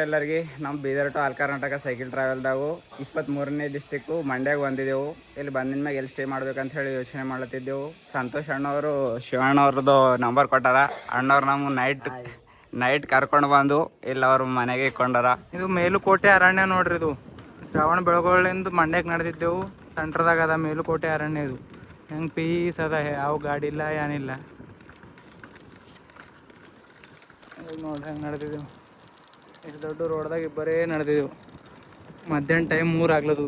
ಎಲ್ಲರಿಗೆ ನಮ್ಮ Bidar to all Karnataka cycle ಟ್ರಾವೆಲ್ದಾವು 23ನೇ ಡಿಸ್ಟಿಕ್ಕು ಮಂಡ್ಯಾಗ ಬಂದಿದ್ದೆವು. ಇಲ್ಲಿ ಬಂದಿದ ಮ್ಯಾಗ ಎಲ್ಲಿ ಸ್ಟೇ ಮಾಡ್ಬೇಕಂತ ಹೇಳಿ ಯೋಚನೆ ಮಾಡ್ಲತ್ತಿದ್ದೆವು. ಸಂತೋಷ್ ಅಣ್ಣವರು ಶಿವಣ್ಣ ಅವ್ರದ್ದು ನಂಬರ್ ಕೊಟ್ಟಾರ. ಅಣ್ಣವ್ರು ನಮ್ಮ ನೈಟ್ ಕರ್ಕೊಂಡು ಬಂದು ಇಲ್ಲಿ ಅವ್ರ ಮನೆಗೆ ಇಟ್ಕೊಂಡಾರ. ಇದು ಮೇಲುಕೋಟೆ ಅರಣ್ಯ ನೋಡ್ರಿ. ಇದು ಶ್ರಾವಣ ಬೆಳಗೊಳ್ಳಿಂದ ಮಂಡ್ಯಕ್ಕೆ ನಡೆದಿದ್ದೆವು. ಸೆಂಟ್ರದಾಗ ಅದ ಮೇಲುಕೋಟೆ ಅರಣ್ಯ. ಇದು ಹೆಂಗೆ ಪೀಸ್ ಅದ, ಯಾವ ಗಾಡಿ ಇಲ್ಲ ಏನಿಲ್ಲ. ನೋಡ್ರಿ ಹೆಂಗೆ ನಡೆದಿದ್ದೆವು. ಇಷ್ಟು ದೊಡ್ಡ ರೋಡ್ದಾಗ ಇಬ್ಬರೇ ನಡೆದಿದ್ದೆವು. ಮಧ್ಯಾಹ್ನ ಟೈಮ್ 3 ಆಗ್ಲದು.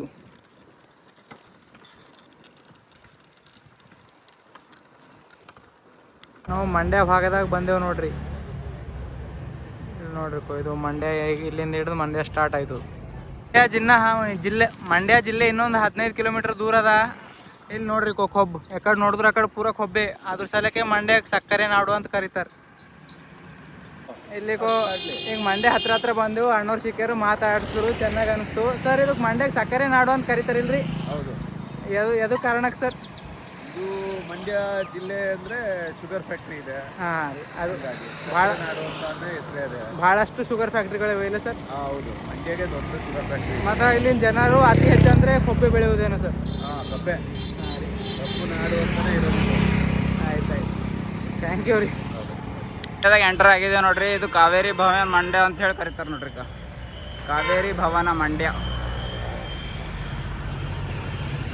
ನಾವು ಮಂಡ್ಯ ಭಾಗದಾಗ ಬಂದೆವು ನೋಡ್ರಿ. ಇಲ್ಲಿ ನೋಡ್ರಿ ಇದು ಮಂಡ್ಯ, ಇಲ್ಲಿಂದ ಹಿಡಿದು ಮಂಡ್ಯ ಸ್ಟಾರ್ಟ್ ಆಯಿತು. ಮಂಡ್ಯ ಜಿಲ್ಲೆ ಇನ್ನೊಂದು 15 ಕಿಲೋಮೀಟರ್ ದೂರ ಅದ. ಇಲ್ಲಿ ನೋಡ್ರಿ ಕೊಬ್ಬು, ಎಕಡೆ ನೋಡಿದ್ರು ಅಕಡೆ ಪೂರ ಕೊಬ್ಬೆ. ಅದ್ರ ಸಲಕ್ಕೆ ಮಂಡ್ಯಕ್ಕೆ ಸಕ್ಕರೆ ನಾಡು ಅಂತ ಕರೀತಾರೆ. ಇಲ್ಲಿಗೂ ಈಗ ಮಂಡ್ಯ ಹತ್ರ ಬಂದೆವು. ಅಣ್ಣವ್ರು ಸಿಕ್ಕಾರು, ಮಾತಾಡಿಸಿದ್ರು, ಚೆನ್ನಾಗಿ ಅನಿಸ್ತು. ಸರ್ ಇದಕ್ಕೆ ಮಂಡ್ಯಕ್ಕೆ ಸಕ್ಕರೆ ನಾಡು ಅಂತ ಕರೀತಾರಿಲ್ರಿ? ಹೌದು. ಎದು ಕಾರಣಕ್ಕೆ ಸರ್? ಇದು ಮಂಡ್ಯ ಜಿಲ್ಲೆ ಅಂದರೆ ಶುಗರ್ ಫ್ಯಾಕ್ಟ್ರಿ ಇದೆ. ಹಾಂ ರೀ, ಅದು ಭಾಳ ನಾಡು ಅಂತ ಹೆಸರೇ ಇದೆ. ಭಾಳಷ್ಟು ಶುಗರ್ ಫ್ಯಾಕ್ಟ್ರಿಗಳಿವೆ ಇಲ್ಲ ಸರ್? ಹೌದು, ಮಂಡ್ಯಗೆ ದೊಡ್ಡ ಶುಗರ್ ಫ್ಯಾಕ್ಟ್ರಿ. ಮತ್ತು ಇಲ್ಲಿನ ಜನರು ಅತಿ ಹೆಚ್ಚು ಅಂದರೆ ಕೊಬ್ಬೆ ಬೆಳೆಯುವುದೇನು ಸರ್? ಹಾಂ, ಕಬ್ಬೆ. ಹಾಂ ರೀ, ಕಬ್ಬು ನಾಡು ಅಂತಲೇ ಇರೋದು. ಆಯ್ತು. ಥ್ಯಾಂಕ್ ಯು ರೀ. ಎಂಟರ್ ಆಗಿದೆ ನೋಡ್ರಿ. ಇದು ಕಾವೇರಿ ಭವನ ಮಂಡ್ಯ ಅಂತ ಹೇಳಿ ಕರೀತಾರೆ ನೋಡ್ರಿ. ಕಾವೇರಿ ಭವನ ಮಂಡ್ಯ.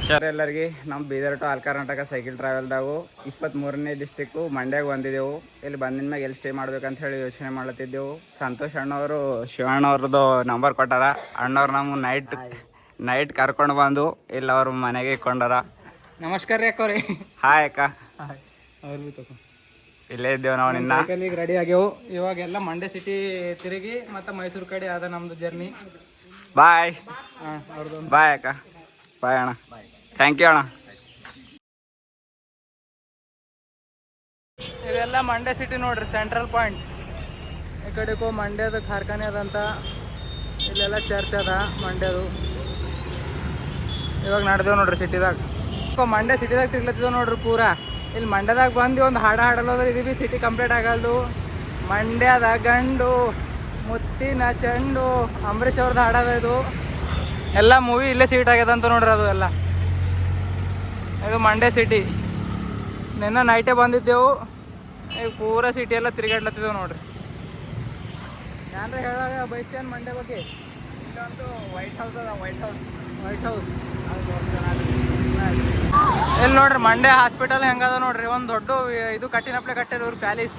ಸರ್ ಎಲ್ಲರಿಗೆ ನಮ್ಮ Bidar to all Karnataka cycle ಟ್ರಾವೆಲ್ದಾವು 23ನೇ ಡಿಸ್ಟಿಕ್ಕು ಮಂಡ್ಯಾಗ ಬಂದಿದ್ದೆವು. ಇಲ್ಲಿ ಬಂದಿದ ಮ್ಯಾಗ ಎಲ್ಲಿ ಸ್ಟೇ ಮಾಡ್ಬೇಕಂತ ಹೇಳಿ ಯೋಚನೆ ಮಾಡ್ಲತ್ತಿದ್ದೆವು. ಸಂತೋಷ್ ಅಣ್ಣವರು ಶಿವಣ್ಣ ಅವ್ರದ್ದು ನಂಬರ್ ಕೊಟ್ಟಾರ. ಅಣ್ಣವ್ರು ನಮ್ಮ ನೈಟ್ ಕರ್ಕೊಂಡು ಬಂದು ಇಲ್ಲಿ ಅವ್ರ ಮನೆಗೆ ಇಟ್ಕೊಂಡಾರ. ನಮಸ್ಕಾರ ರೀ ಅಕ್ಕವ್ರಿ. ಹಾಯ್ ಅಕ್ಕ. ಅವ್ರು ಭೀ ತಗೋ. ಇಲ್ಲೇ ಇದ್ದೇವೆ ನಾವು. ನಿನ್ನ ಸೈಕಲಿಗೆ ರೆಡಿ ಆಗ್ಯವು. ಇವಾಗೆಲ್ಲ ಮಂಡ್ಯ ಸಿಟಿ ತಿರುಗಿ ಮತ್ತು ಮೈಸೂರು ಕಡೆ ಆದ ನಮ್ಮದು ಜರ್ನಿ. ಬಾಯ್. ಹಾಂ, ಅವ್ರದ್ದು ಬಾಯ್ ಅಕ್ಕ. ಬಾಯ್ ಅಣ್ಣ. ಥ್ಯಾಂಕ್ ಯು ಅಣ್ಣ. ಇದೆಲ್ಲ ಮಂಡ್ಯ ಸಿಟಿ ನೋಡ್ರಿ, ಸೆಂಟ್ರಲ್ ಪಾಯಿಂಟ್. ಈ ಕಡೆಗೂ ಮಂಡ್ಯದ ಕಾರ್ಖಾನೆ ಅದಂತ. ಇಲ್ಲೆಲ್ಲ ಚರ್ಚ್ ಅದ ಮಂಡ್ಯದು. ಇವಾಗ ನಡೆದೇವು ನೋಡ್ರಿ ಸಿಟಿದಾಗ. ಮಂಡ್ಯ ಸಿಟಿದಾಗ ತಿರ್ಲತ್ತಿದ್ದೇವೆ ನೋಡ್ರಿ ಪೂರಾ. ಇಲ್ಲಿ ಮಂಡ್ಯದಾಗ ಬಂದು ಒಂದು ಹಾಡಲ್ಲೋದ್ರೆ ಇದು ಭೀ ಸಿಟಿ ಕಂಪ್ಲೀಟ್ ಆಗಲ್ದು. ಮಂಡ್ಯದ ಗಂಡು ಮುತ್ತಿನ ಚೆಂಡು ಅಂಬರೀಷ್ ಅವ್ರದ್ದು ಹಾಡದ. ಇದು ಎಲ್ಲ ಮೂವಿ ಇಲ್ಲೇ ಸೀಟ್ ಆಗ್ಯದಂತ ನೋಡ್ರಿ. ಅದು ಎಲ್ಲ ಇದು ಮಂಡ್ಯ ಸಿಟಿ. ನಿನ್ನೆ ನೈಟೇ ಬಂದಿದ್ದೆವು. ಈಗ ಪೂರಾ ಸಿಟಿ ಎಲ್ಲ ತಿರುಗಾಡ್ಲತ್ತಿದ್ದೆವು ನೋಡ್ರಿ. ಏನ್ರ ಹೇಳಾಗ ಬಯಸ್ತೇನೆ ಮಂಡ್ಯ ಬಗ್ಗೆ? ಇಲ್ಲೊಂದು ವೈಟ್ ಹೌಸ್ ಅದ. ವೈಟ್ ಹೌಸ್ ಇಲ್ಲಿ ನೋಡ್ರಿ ಮಂಡ್ಯ ಹಾಸ್ಪಿಟಲ್ ಹೆಂಗದ ನೋಡ್ರಿ. ಒಂದು ದೊಡ್ಡ ಇದು ಕಟ್ಟಿನಪ್ಲೆ ಕಟ್ಟಿರಿ ಇವ್ರು ಪ್ಯಾಲೇಸ್.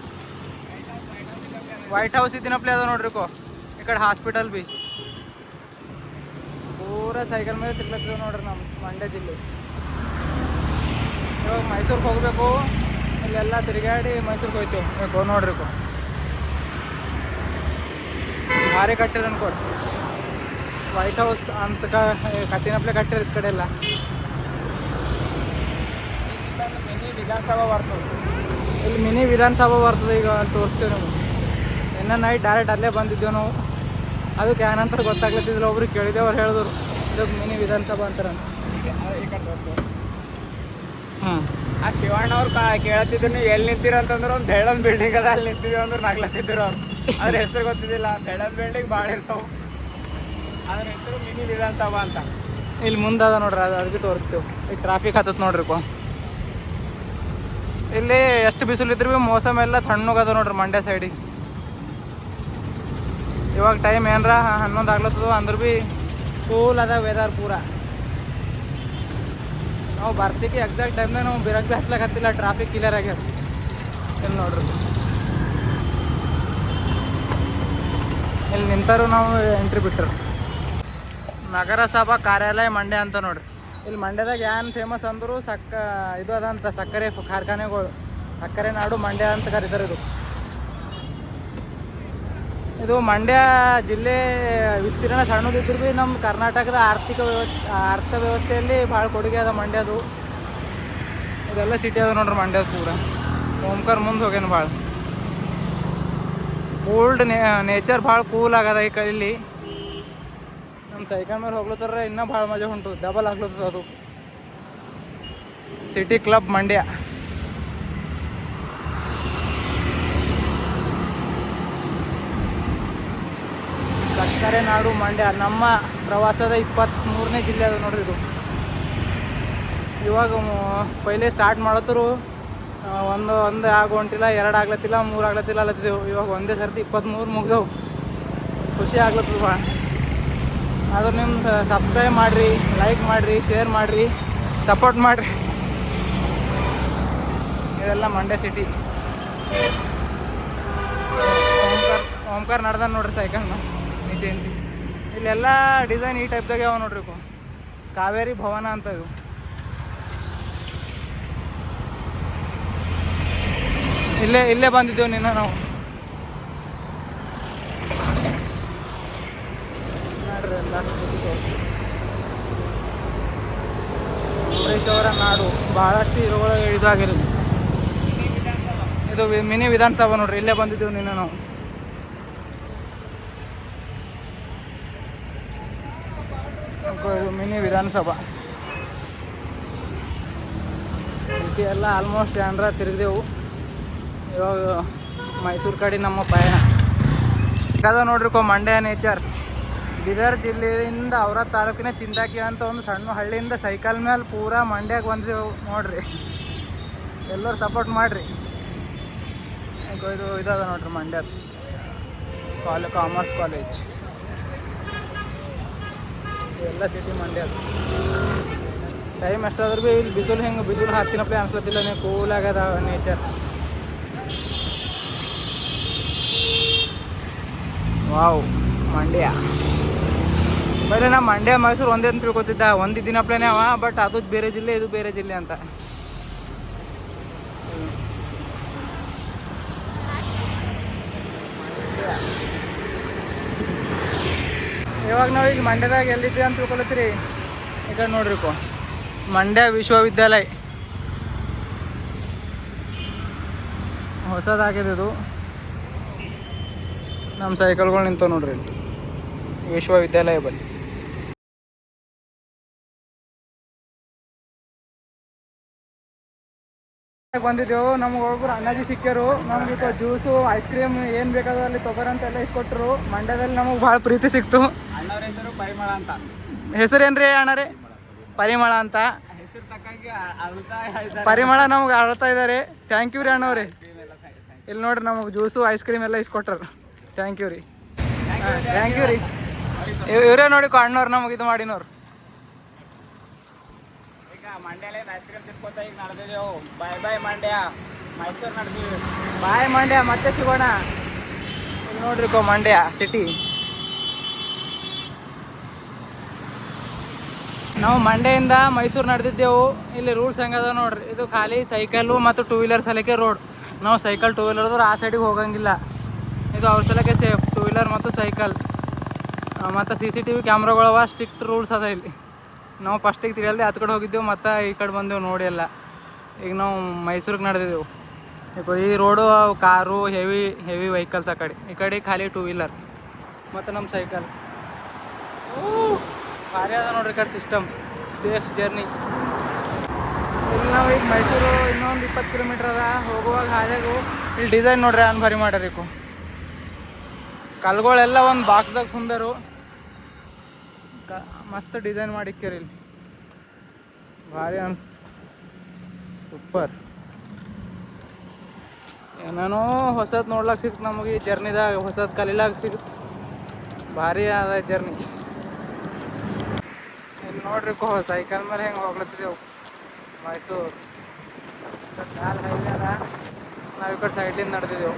ವೈಟ್ ಹೌಸ್ ಇದ್ದಿನಪ್ಲೆ ಅದ ನೋಡ್ರಿ. ಈ ಕಡೆ ಹಾಸ್ಪಿಟಲ್ ಭೀ ಪೂರಾ ಸೈಕಲ್ ಮೇಲೆ ತಿರ್ಲತ್ತಿದ್ದೇವೆ ನೋಡ್ರಿ ನಮ್ಮ ಮಂಡ್ಯ ಜಿಲ್ಲೆ. ಇವಾಗ ಮೈಸೂರಿಗೆ ಹೋಗ್ಬೇಕು. ಇಲ್ಲೆಲ್ಲ ತಿರುಗಾಡಿ ಮೈಸೂರಿಗೆ ಹೋಯ್ತೇವೆ ನೋಡ್ರಿ. ಭಾರಿ ಕಟ್ಟಿರ ಅನ್ಕೊಡ್ರಿ. ವೈಟ್ ಹೌಸ್ ಅಂತ ಕಟ್ಟಿನಪ್ಲೆ ಕಟ್ಟಿರ. ಈ ಕಡೆ ಎಲ್ಲ ಮಿನಿ ವಿಧಾನಸಭಾ ಬರ್ತದೆ. ಇಲ್ಲಿ ಮಿನಿ ವಿಧಾನಸಭಾ ಬರ್ತದೆ. ಈಗ ತೋರಿಸ್ತೇವೆ ನಾವು. ಇನ್ನು ನೈಟ್ ಡೈರೆಕ್ಟ್ ಅಲ್ಲೇ ಬಂದಿದ್ದೇವೆ ನಾವು. ಅದಕ್ಕೆ ಏನಂತ ಗೊತ್ತಾಗ್ಲತ್ತಿದ್ದಿಲ್ಲ. ಒಬ್ರಿಗೆ ಕೇಳಿದೆ, ಅವ್ರು ಹೇಳಿದ್ರು ಇದಕ್ಕೆ ಮಿನಿ ವಿಧಾನಸಭಾ ಅಂತಾರೆ. ಆ ಶಿವಣ್ಣ ಅವ್ರು ಕೇಳ್ತಿದ್ರು ಎಲ್ಲಿ ನಿಂತಿರ ಅಂತಂದ್ರೆ ಒಂದು ಬೆಳ್ಳನ್ ಬಿಲ್ಡಿಂಗ್ ಅದ, ಅಲ್ಲಿ ನಿಂತಿದ್ದೀವಿ ಅಂದ್ರೆ ನಗ್ಲತ್ತಿದ್ರು ಅವ್ರು. ಅದ್ರ ಹೆಸರು ಗೊತ್ತಿದ್ದಿಲ್ಲ. ಬೆಳ್ಳನ್ ಬಿಲ್ಡಿಂಗ್ ಭಾಳ ಇರ್ತಾವೆ. ಅದ್ರ ಹೆಸರು ಮಿನಿ ವಿಧಾನಸಭಾ ಅಂತ. ಇಲ್ಲಿ ಮುಂದೆ ಅದ ನೋಡ್ರಿ. ಅದಕ್ಕೆ ತೋರಿಸ್ತೇವೆ. ಈಗ ಟ್ರಾಫಿಕ್ ಹತ್ತತ್ ನೋಡ್ರಿ. ಇಲ್ಲಿ ಎಷ್ಟು ಬಿಸಿಲಿದ್ರು ಭೀ ಮೋಸಮ್ ಎಲ್ಲ ತಣ್ಣಗದ ನೋಡ್ರಿ ಮಂಡ್ಯ ಸೈಡಿಗೆ. ಇವಾಗ ಟೈಮ್ ಏನರ 11 ಆಗ್ಲತ್ತದ ಅಂದ್ರೆ ಭೀ ಕೂಲ್ ಅದ ವೆದರ್ ಪೂರ. ನಾವು ಬರ್ತೀವಿ ಎಕ್ಸಾಕ್ಟ್ ಟೈಮ್ನಾಗ ನಾವು ಬಿರಕ್ ಭೀ ಹತ್ಲಕತ್ತಿಲ್ಲ. ಟ್ರಾಫಿಕ್ ಕ್ಲಿಯರ್ ಆಗ್ಯದ. ಇಲ್ಲಿ ನೋಡ್ರಿ. ಇಲ್ಲಿ ನಿಂತರೂ ನಾವು ಎಂಟ್ರಿ ಬಿಟ್ಟರು. ನಗರಸಭಾ ಕಾರ್ಯಾಲಯ ಮಂಡ್ಯ ಅಂತ ನೋಡ್ರಿ. ಇಲ್ಲಿ ಮಂಡ್ಯದಾಗ ಏನು ಫೇಮಸ್ ಅಂದರು ಇದು ಅದಂತ ಸಕ್ಕರೆ ಕಾರ್ಖಾನೆಗಳು. ಸಕ್ಕರೆ ನಾಡು ಮಂಡ್ಯ ಅಂತ ಕರೀತಾರೆ. ಇದು ಮಂಡ್ಯ ಜಿಲ್ಲೆ ವಿಸ್ತೀರ್ಣ ಸಣ್ಣದಿದ್ರು ಭೀ ನಮ್ಮ ಕರ್ನಾಟಕದ ಅರ್ಥವ್ಯವಸ್ಥೆಯಲ್ಲಿ ಭಾಳ ಕೊಡುಗೆ ಅದ ಮಂಡ್ಯದು. ಇದೆಲ್ಲ ಸಿಟಿ ಅದ ನೋಡ್ರಿ ಮಂಡ್ಯದ ಪೂರ. ಓಂಕಾರ ಮುಂದೆ ಹೋಗ್ಯಾನ. ಭಾಳ ಕೂಲ್ಡ್ ನೇಚರ್, ಭಾಳ ಕೂಲ್ ಆಗದ ಈ ಇಲ್ಲಿ. ನಮ್ಮ ಸೈಕಲ್ ಮೇಲೆ ಹೋಗ್ಲತ್ತಾರ. ಇನ್ನೂ ಭಾಳ ಮಜಾ ಉಂಟು. ಡಬಲ್ ಆಗ್ಲತ್ತದ ಅದು. City club Mandya. ಸಕ್ಕರೆ ನಾಡು ಮಂಡ್ಯ. ನಮ್ಮ ಪ್ರವಾಸದ 23ನೇ ಜಿಲ್ಲೆ ಅದು ನೋಡ್ರಿ ಇದು. ಇವಾಗ ಪೈಲೆ ಸ್ಟಾರ್ಟ್ ಮಾಡತ್ತರು ಒಂದು ಆಗೋ ಹೊಂಟಿಲ್ಲ, 2 ಆಗ್ಲತ್ತಿಲ್ಲ, 3 ಆಗ್ಲತ್ತಿಲ್ಲ ಅಲ್ಲತ್ತಿದ್ದೆವು. ಇವಾಗ ಒಂದೇ ಸರ್ತಿ 23 ಮುಗ್ದವು. ಖುಷಿ ಆಗ್ಲತ್ತದ ಭಾಳ. ಆದ್ರೆ ನಿಮ್ದು ಸಬ್ಸ್ಕ್ರೈಬ್ ಮಾಡಿರಿ, ಲೈಕ್ ಮಾಡಿರಿ, ಶೇರ್ ಮಾಡಿರಿ, ಸಪೋರ್ಟ್ ಮಾಡಿರಿ. ಇದೆಲ್ಲ ಮಂಡ್ಯ ಸಿಟಿ. ಓಂಕಾರ ನಡ್ದ ನೋಡ್ರಿ ಸೈಕಲ್ನ ನಿಜ ಇಂತಿ. ಇಲ್ಲೆಲ್ಲ ಡಿಸೈನ್ ಈ ಟೈಪ್ದಾಗ ಯಾವ ನೋಡ್ರಿ ಕಾವೇರಿ ಭವನ ಅಂತ ಇವು. ಇಲ್ಲೇ ಬಂದಿದ್ದೇವೆ ನಿನ್ನ ನಾವು. ನೋಡ್ರಿ ಎಲ್ಲ ಅಂಬರೀಶ್ ಅವರ ನಾಡು. ಭಾಳಷ್ಟು ಇರುವಾಗ ಇದಾಗಿರಲಿ. ಇದು ಮಿನಿ ವಿಧಾನಸಭಾ ನೋಡ್ರಿ, ಇಲ್ಲೇ ಬಂದಿದ್ದೇವೆ ನಿನ್ನ ನಾವು. ಇದು ಮಿನಿ ವಿಧಾನಸಭಾ ಸಿಟಿ ಎಲ್ಲ ಆಲ್ಮೋಸ್ಟ್ ಏನರ ತಿರುಗಿದೆವು. ಇವಾಗ ಮೈಸೂರು ಕಡೆ ನಮ್ಮ ಪಯಣ ಅದ ನೋಡ್ರಿ. ಮಂಡ್ಯ ನೇಚರ್. ಬೀದರ್ ಜಿಲ್ಲೆಯಿಂದ ಔರಾದ್ ತಾಲೂಕಿನ ಚಿಂತಾಕಿ ಅಂತ ಒಂದು ಸಣ್ಣ ಹಳ್ಳಿಯಿಂದ ಸೈಕಲ್ ಮೇಲೆ ಪೂರಾ ಮಂಡ್ಯಕ್ಕೆ ಬಂದಿದ್ದೆವು ನೋಡ್ರಿ. ಎಲ್ಲರೂ ಸಪೋರ್ಟ್ ಮಾಡಿರಿ. ಇದು ಇದಾಗ ನೋಡ್ರಿ ಮಂಡ್ಯ ಕಾಮರ್ಸ್ ಕಾಲೇಜ್. ಎಲ್ಲ ಸಿಟಿ ಮಂಡ್ಯ. ಟೈಮ್ ಎಷ್ಟಾದ್ರೂ ಭೀ ಇಲ್ಲಿ ಬಿಸಿಲು ಹತ್ತಿನಪ್ಲೆ ಅನ್ಸ್ಲತ್ತಿಲ್ಲ. ನೀವು ಕೂಲ್ ಆಗ್ಯದ ನೇಚರ್. ವಾವ್ ಮಂಡ್ಯ. ಪೈಲೆ ನಾ ಮಂಡ್ಯ ಮೈಸೂರು ಒಂದೇ ಅಂತ ತಿಳ್ಕೊತಿದ್ದ. ದಿನಪ್ಲೇನೇ ಅವ, ಬಟ್ ಅದು ಬೇರೆ ಜಿಲ್ಲೆ, ಇದು ಬೇರೆ ಜಿಲ್ಲೆ ಅಂತ. ಇವಾಗ ನಾವು ಈಗ ಮಂಡ್ಯದಾಗ ಎಲ್ಲಿದ್ದೀವಿ ಅಂತ ತಿಳ್ಕೊಳತ್ತೀರಿ. ಈ ಕಡೆ ನೋಡ್ರಿ ಮಂಡ್ಯ ವಿಶ್ವವಿದ್ಯಾಲಯ ಹೊಸದಾಗಿದೆ ಇದು. ನಮ್ಮ ಸೈಕಲ್ಗಳು ನಿಂತವು ನೋಡ್ರಿ ವಿಶ್ವವಿದ್ಯಾಲಯ ಬಲ್ಲಿ. ಬಂದಿದ್ದೆವು. ನಮ್ಗೆ ಒಬ್ಬರು ಅಣ್ಣಾಜಿ ಸಿಕ್ಕ್ಯಾರು. ನಮ್ಗೆ ಜ್ಯೂಸು, ಐಸ್ ಕ್ರೀಮ್ ಏನು ಬೇಕಾದ ಅಲ್ಲಿ ತೊಗೊರಂತೆಲ್ಲ ಇಸ್ಕೊಟ್ರು. ಮಂಡ್ಯದಲ್ಲಿ ನಮಗೆ ಭಾಳ ಪ್ರೀತಿ ಸಿಕ್ತು. ಅಣ್ಣವ್ರ ಹೆಸರು ಪರಿಮಳ ಅಂತ. ಹೆಸರೇನ್ರಿ ಅಣ್ಣರೇ? ಪರಿಮಳ ಅಂತ. ಹೆಸರು ತಕ್ಕಂಗೆ ಪರಿಮಳ ನಮ್ಗೆ ಆಳ್ತಾ ಇದ್ದಾರೆ. ಥ್ಯಾಂಕ್ ಯು ರೀ ಅಣ್ಣವ್ರಿ. ಇಲ್ಲಿ ನೋಡ್ರಿ ನಮಗೆ ಜ್ಯೂಸು, ಐಸ್ ಕ್ರೀಮ್ ಎಲ್ಲ ಇಸ್ಕೊಟ್ರು. ಥ್ಯಾಂಕ್ ಯು ರೀ. ಥ್ಯಾಂಕ್ ಯು ರೀ. ಇವರೇ ನೋಡಿ ಅಣ್ಣವ್ರು ನಮಗೆ ಇದು ಮಾಡಿನವ್ರು. ಈಗ ಮಂಡ್ಯಲ್ಲೇ ಐಸ್ ಕ್ರೀಮ್ ತಿನ್ಕೋತ ಈಗ ನಡೆದಿದ್ದೆವು. ಬಾಯ್ ಬಾಯ್ ಮಂಡ್ಯ. ಮೈಸೂರು ನಡೆದಿವಿ. ಬಾಯ್ ಮಂಡ್ಯ, ಮತ್ತೆ ಸಿಗೋಣ. ಇಲ್ಲಿ ನೋಡ್ರಿ ಮಂಡ್ಯ ಸಿಟಿ. ನಾವು ಮಂಡ್ಯದಿಂದ ಮೈಸೂರು ನಡೆದಿದ್ದೆವು. ಇಲ್ಲಿ ರೂಲ್ಸ್ ಹೆಂಗದ ನೋಡ್ರಿ. ಇದು ಖಾಲಿ ಸೈಕಲ್ಲು ಮತ್ತು 2 ವೀಲರ್ ಸಲಕ್ಕೆ ರೋಡ್. ನಾವು ಸೈಕಲ್ 2 ವೀಲರ್ದವ್ರು ಆ ಸೈಡಿಗೆ ಹೋಗಂಗಿಲ್ಲ. ಇದು ಅವ್ರ ಸಲಕ್ಕೆ ಸೇಫ್ 2 ವೀಲರ್ ಮತ್ತು ಸೈಕಲ್. ಮತ್ತು CCTV ಕ್ಯಾಮ್ರಾಗಳವ. ಸ್ಟ್ರಿಕ್ಟ್ ರೂಲ್ಸ್ ಅದ ಇಲ್ಲಿ. ನಾವು ಫಸ್ಟಿಗೆ ತಿಳಿಯಲ್ದೆ ಹತ್ತು ಕಡೆ ಹೋಗಿದ್ದೆವು, ಮತ್ತು ಈ ಕಡೆ ಬಂದೆವು ನೋಡಿ ಎಲ್ಲ. ಈಗ ನಾವು ಮೈಸೂರಿಗೆ ನಡೆದಿದ್ದೆವು. ಈಗ ಈ ರೋಡು ಕಾರು, ಹೆವಿ ವೆಹಿಕಲ್ಸ್ ಆ ಕಡೆ. ಈ ಕಡೆ ಖಾಲಿ 2 ವೀಲರ್ ಮತ್ತು ನಮ್ಮ ಸೈಕಲ್. ಭಾರಿ ಅದ ನೋಡ್ರಿ ಕಡೆ ಸಿಸ್ಟಮ್. Safe journey. ಇಲ್ಲಿ ನಾವು ಈಗ ಮೈಸೂರು ಇನ್ನೊಂದು 20 ಕಿಲೋಮೀಟ್ರ್ ಅದ. ಹೋಗುವಾಗ ಹಾದಿಯಾಗು ಇಲ್ಲಿ ಡಿಸೈನ್ ನೋಡ್ರಿ ಅನ್ ಭಾರಿ ಮಾಡ್ಯಾರಿಕು. ಕಲ್ಗಳೆಲ್ಲ ಒಂದು ಬಾಕ್ಸ್ದಾಗ ಸುಂದರು. ಮಸ್ತ್ ಡಿಸೈನ್ ಮಾಡಿಕ್ಕ್ಯಾರ ಇಲ್ಲಿ. ಭಾರಿ ಅನ್ಸ್ತು. ಸೂಪರ್. ಏನೇನೋ ಹೊಸದು ನೋಡ್ಲಾಕ ಸಿಗುತ್ತೆ ನಮಗೆ ಈ ಜರ್ನಿದಾಗ. ಹೊಸದು ಕಲೀಲಾಕ ಸಿಗುತ್ತೆ. ಭಾರಿ ಅದ ಜರ್ನಿ. ಇಲ್ಲಿ ನೋಡ್ರಿ ಸೈಕಲ್ ಮೇಲೆ ಹೆಂಗೆ ಹೋಗ್ಲತ್ತಿದ್ದೆವು ಮೈಸೂರು. ಕಾಲ್ ಹೈವೇ ಅದ. ನಾವು ಈ ಕಡೆ ಸೈಡ್ಲಿಂದ ನಡೆದಿದ್ದೆವು.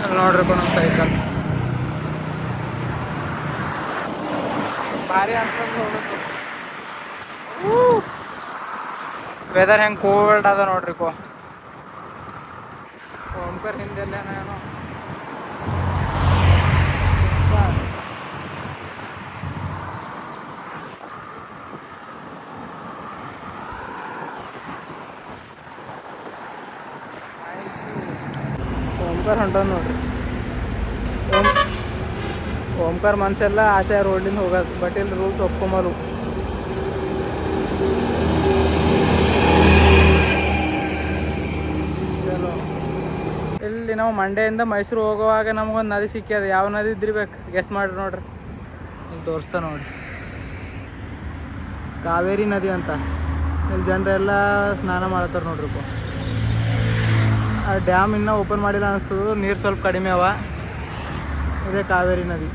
ಅಲ್ಲಿ ನೋಡ್ರಿ ನಮ್ಮ ಸೈಕಲ್. ಭಾರಿ ಅನ್ಸ್ಕೊಂಡು ಹೋಗ್ಬೇಕು. ವೆದರ್ ಹೆಂಗೆ ಕೋಲ್ಡ್ ಅದ ನೋಡ್ರಿ ಓಂಕರ್ ಹಿಂದೆಲ್ಲ ನಾನು ಓಂಕಾರ ಹೊಂಟದ ನೋಡ್ರಿ. ಓಂಕಾರ ಮನ್ಸೆಲ್ಲ ಆಚೆ ರೋಡ್ಲಿಂದ ಹೋಗೋದು. ಬಟ್ ಇಲ್ಲಿ ರೂಲ್ಸ್ ಒಪ್ಕೊಂಬರು. ಚಲೋ. ಇಲ್ಲಿ ನಾವು ಮಂಡ್ಯದಿಂದ ಮೈಸೂರು ಹೋಗುವಾಗ ನಮಗೊಂದು ನದಿ ಸಿಕ್ಕ್ಯದ. ಯಾವ ನದಿ ಇದ್ದಿರ್ಬೇಕು ಗೆಸ್ ಮಾಡ್ರಿ ನೋಡ್ರಿ. ಇಲ್ಲಿ ತೋರಿಸ್ತಾ ನೋಡಿ, ಕಾವೇರಿ ನದಿ ಅಂತ. ಇಲ್ಲಿ ಜನರೆಲ್ಲ ಸ್ನಾನ ಮಾಡ್ತಾರೆ ನೋಡ್ರಿಪ್ಪ. ಆ ಡ್ಯಾಮ್ ಇನ್ನೂ ಓಪನ್ ಮಾಡಿಲ್ಲ ಅನಿಸ್ತದೆ, ನೀರು ಸ್ವಲ್ಪ ಕಡಿಮೆ ಅವ. ಇದೇ ಕಾವೇರಿ ನದಿ.